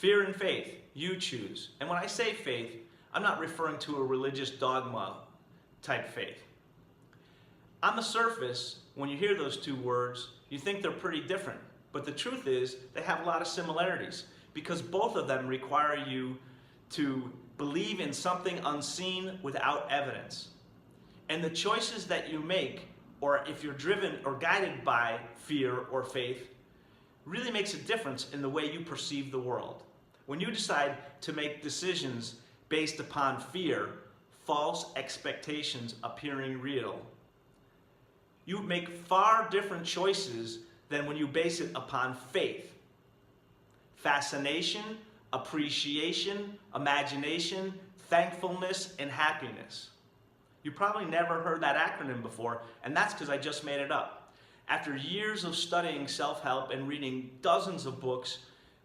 Fear and faith, you choose. And when I say faith, I'm not referring to a religious dogma type faith. On the surface, when you hear those two words, you think they're pretty different. But the truth is, they have a lot of similarities because both of them require you to believe in something unseen without evidence. And the choices that you make, or if you're driven or guided by fear or faith, really makes a difference in the way you perceive the world. When you decide to make decisions based upon fear, false expectations appearing real, you make far different choices than when you base it upon faith. Fascination, appreciation, imagination, thankfulness, and happiness. You probably never heard that acronym before, and that's because I just made it up. After years of studying self-help and reading dozens of books,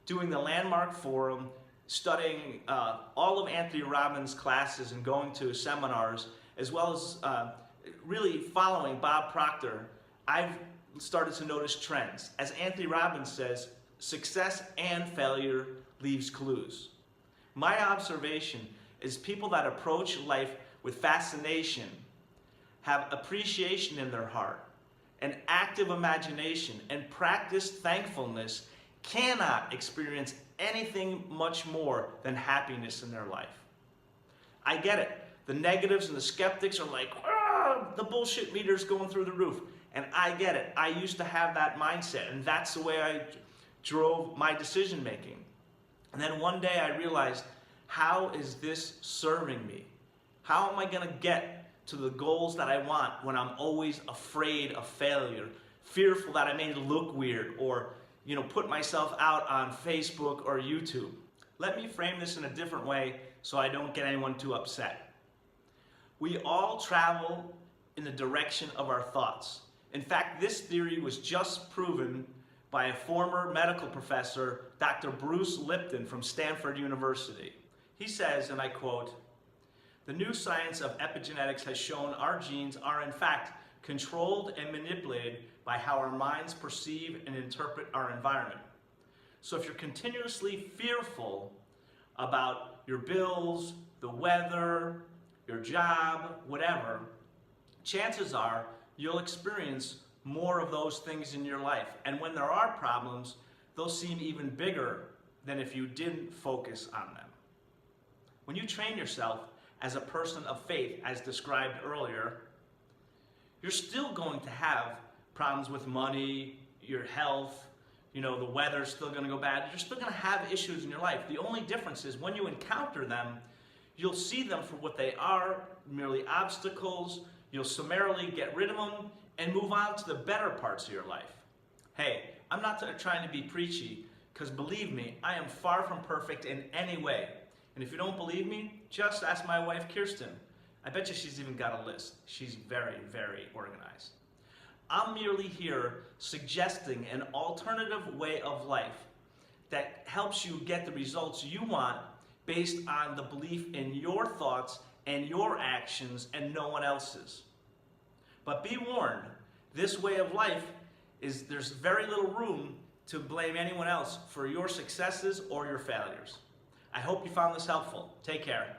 doing the Landmark Forum, studying all of Anthony Robbins' classes and going to seminars, as well as really following Bob Proctor, I've started to notice trends. As Anthony Robbins says, success and failure leaves clues. My observation is people that approach life with fascination, have appreciation in their heart, an active imagination, and practice thankfulness cannot experience anything much more than happiness in their life. I get it. The negatives and the skeptics are like, the bullshit meter's going through the roof. And I get it. I used to have that mindset, and that's the way I drove my decision making. And then one day I realized, how is this serving me? How am I going to get to the goals that I want when I'm always afraid of failure, fearful that I may look weird or put myself out on Facebook or YouTube? Let me frame this in a different way so I don't get anyone too upset. We all travel in the direction of our thoughts. In fact, this theory was just proven by a former medical professor, Dr. Bruce Lipton from Stanford University. He says, and I quote, "The new science of epigenetics has shown our genes are in fact controlled and manipulated by how our minds perceive and interpret our environment. So if you're continuously fearful about your bills, the weather, your job, whatever, chances are you'll experience more of those things in your life. And when there are problems, they'll seem even bigger than if you didn't focus on them." When you train yourself as a person of faith, as described earlier, you're still going to have problems with money, your health, the weather's still going to go bad. You're still going to have issues in your life. The only difference is when you encounter them, you'll see them for what they are, merely obstacles. You'll summarily get rid of them and move on to the better parts of your life. Hey, I'm not trying to be preachy, because believe me, I am far from perfect in any way. And if you don't believe me, just ask my wife, Kirsten. I bet you she's even got a list. She's very, very organized. I'm merely here suggesting an alternative way of life that helps you get the results you want based on the belief in your thoughts and your actions and no one else's. But be warned, this way of life there's very little room to blame anyone else for your successes or your failures. I hope you found this helpful. Take care.